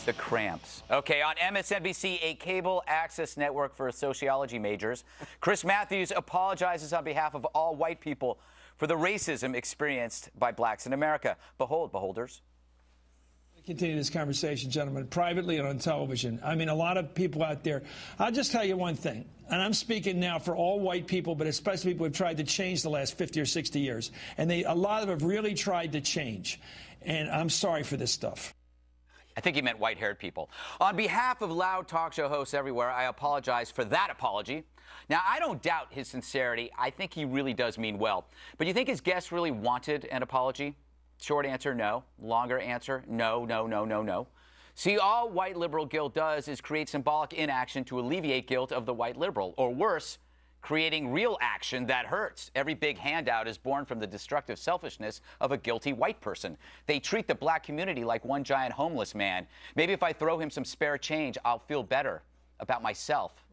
The cramps. Okay, on MSNBC, a cable access network for sociology majors, Chris Matthews apologizes on behalf of all white people for the racism experienced by blacks in America. Behold, beholders. Continue this conversation, gentlemen, privately and on television. I mean, a lot of people out there. I'll just tell you one thing, and I'm speaking now for all white people, but especially people who have tried to change the last 50 or 60 years. And a lot of them have really tried to change. And I'm sorry for this stuff. I think he meant white-haired people. On behalf of loud talk show hosts everywhere, I apologize for that apology. Now, I don't doubt his sincerity. I think he really does mean well. But you think his guests really wanted an apology? Short answer, no. Longer answer, no, no, no, no, no. See, all white liberal guilt does is create symbolic inaction to alleviate guilt of the white liberal, or worse, creating real action that hurts. Every big handout is born from the destructive selfishness of a guilty white person. They treat the black community like one giant homeless man. Maybe if I throw him some spare change, I'll feel better about myself,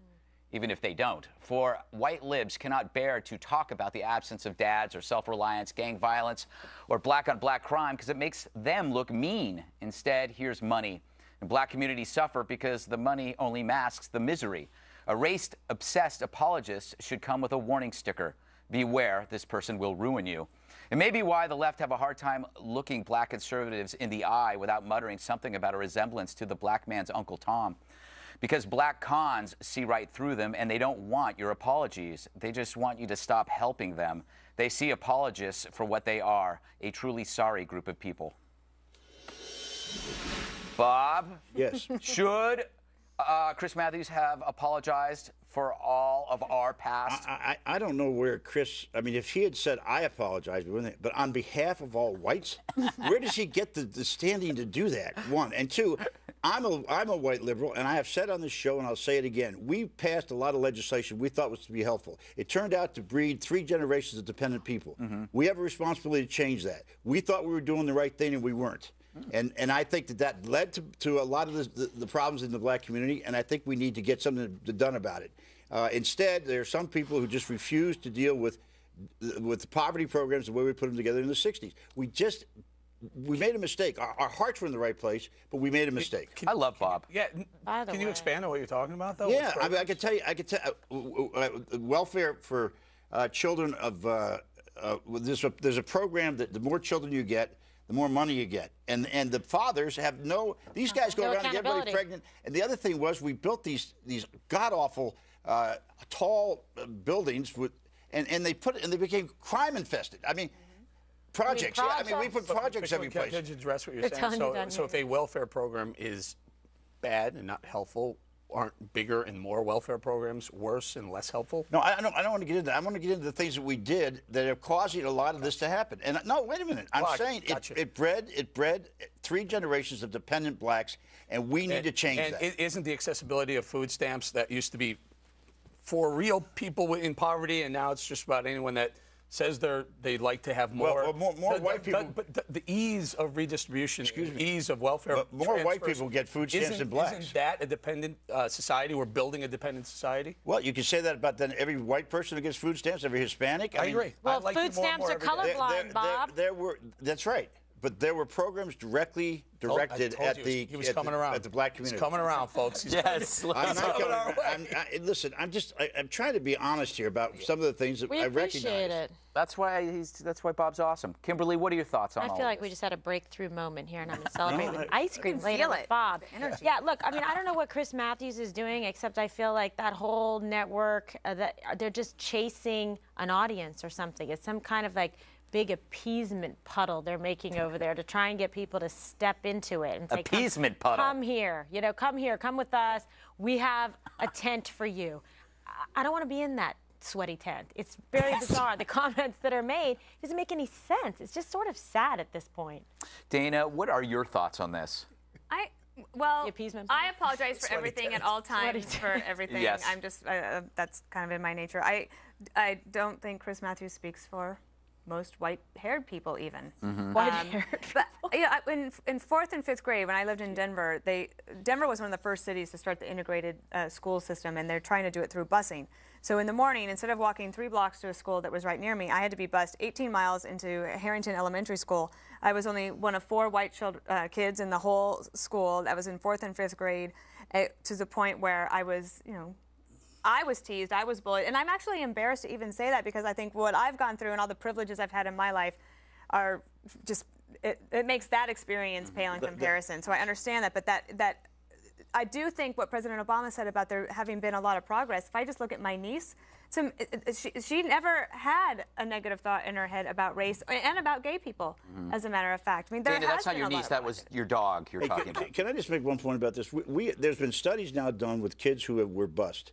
even if they don't. For white libs cannot bear to talk about the absence of dads or self-reliance, gang violence, or black-on-black crime because it makes them look mean. Instead, here's money. And black communities suffer because the money only masks the misery. A race-obsessed apologist should come with a warning sticker. Beware, this person will ruin you. It may be why the left have a hard time looking black conservatives in the eye without muttering something about a resemblance to the black man's Uncle Tom. Because black cons see right through them, and they don't want your apologies. They just want you to stop helping them. They see apologists for what they are, a truly sorry group of people. Bob? Yes. Should Chris Matthews have apologized for all of our past? I don't know where Chris, I mean, if he had said, I apologize, but on behalf of all whites, where does he get the standing to do that? One. And two, I'm a white liberal, and I have said on this show, and I'll say it again, we passed a lot of legislation we thought was to be helpful. It turned out to breed 3 generations of dependent people. We have a responsibility to change that. We thought we were doing the right thing, and we weren't. And I think that led to a lot of the problems in the black community, and I think we need to get something done about it. Instead, there are some people who just refuse to deal with the poverty programs the way we put them together in the 60s. We made a mistake. Our hearts were in the right place, but we made a mistake. I love Bob. Yeah. Can you expand on what you're talking about, though? Yeah, I can tell you. Welfare for children of there's a program that the more children you get, the more money you get. And the fathers have these guys go around and get everybody pregnant. And the other thing was we built these god-awful tall buildings and they became crime infested. I mean, projects. Yeah, I mean, we put projects every place. Could you address what you're saying? So if a welfare program is bad and not helpful, aren't bigger and more welfare programs worse and less helpful? No, I don't want to get into that. I want to get into the things that we did that are causing a lot of this to happen. And no, wait a minute. I'm saying it bred 3 generations of dependent blacks, and we need to change that. And isn't the accessibility of food stamps that used to be for real people in poverty, and now it's just about anyone that says they'd like to have more. Well, more white people. But the ease of redistribution, ease of welfare. But more white people get food stamps than blacks. Isn't that a dependent society? We're building a dependent society. Well, you can say that about then every white person who gets food stamps, every Hispanic. I agree. Well, food stamps are colorblind, Bob. That's right. But there were programs directed at the black community. He's coming around, folks. Yes. I'm not going. Listen, I'm trying to be honest here about some of the things that I recognize. We appreciate it. That's why Bob's awesome. Kimberly, what are your thoughts on all I feel like this? we just had a breakthrough moment here, and I'm going to celebrate with ice cream later feel with it. Bob. The energy. Yeah, look, I mean, I don't know what Chris Matthews is doing, except I feel like that whole network, that they're just chasing an audience or something. It's some kind of like big appeasement puddle they're making over there to try and get people to step into it and say, appeasement puddle. Come here, come here, come with us. We have a tent for you. I don't want to be in that sweaty tent. It's very bizarre. The comments that are made doesn't make any sense. It's just sort of sad at this point. Dana, what are your thoughts on this? Well, appeasement I apologize for everything at all times for everything. Yes. I'm just that's kind of in my nature. I don't think Chris Matthews speaks for most white-haired people even. White-haired But yeah, in 4th and 5th grade, when I lived in Denver, Denver was one of the first cities to start the integrated school system, and they're trying to do it through busing. So in the morning, instead of walking 3 blocks to a school that was right near me, I had to be bused 18 miles into Harrington Elementary School. I was only one of 4 white kids in the whole school. That was in 4th and 5th grade, to the point where I was, I was teased, I was bullied, and I'm actually embarrassed to even say that because I think what I've gone through and all the privileges I've had in my life are just, it makes that experience pale in comparison. So I understand that, but that I do think what President Obama said about there having been a lot of progress, if I just look at my niece, she never had a negative thought in her head about race and about gay people, as a matter of fact. I mean, Dana, that's not your niece, that was your dog you're talking about. Can I just make one point about this? There's been studies now done with kids who were bused.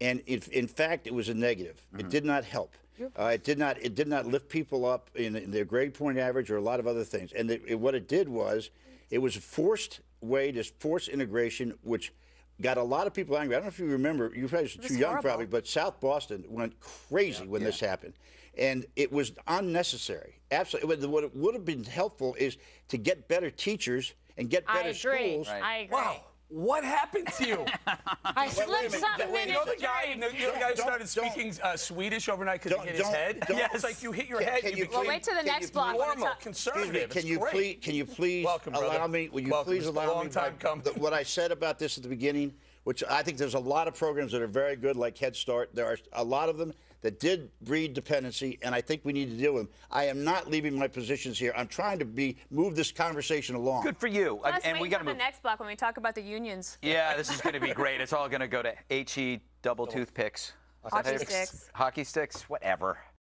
And in fact, it was a negative. It did not help. It did not lift people up in their grade point average or a lot of other things. And what it did was, it was a forced way to force integration, which got a lot of people angry. I don't know if you remember. You guys are too young probably, but South Boston went crazy when this happened, and it was unnecessary. Absolutely. What would have been helpful is to get better teachers and get better schools. I agree. Wow. What happened to you? I slipped something in You know the guy who started speaking Swedish overnight because he hit his head? Yes. It's like you hit your head. Well, wait till the next block. Normal, conservative. Can you please Welcome, allow brother. me? Will you Welcome. please It's a allow long me? time coming. What I said about this at the beginning, which I think there's a lot of programs that are very good, like Head Start. There are a lot of them that did breed dependency, and I think we need to deal with them. I am not leaving my positions here. I'm trying to move this conversation along. Good for you. Let's And wait we got to till move. the next block when we talk about the unions. Yeah, this is going to be great. It's all going to go to HE double toothpicks. Hockey sticks. Hockey sticks, whatever.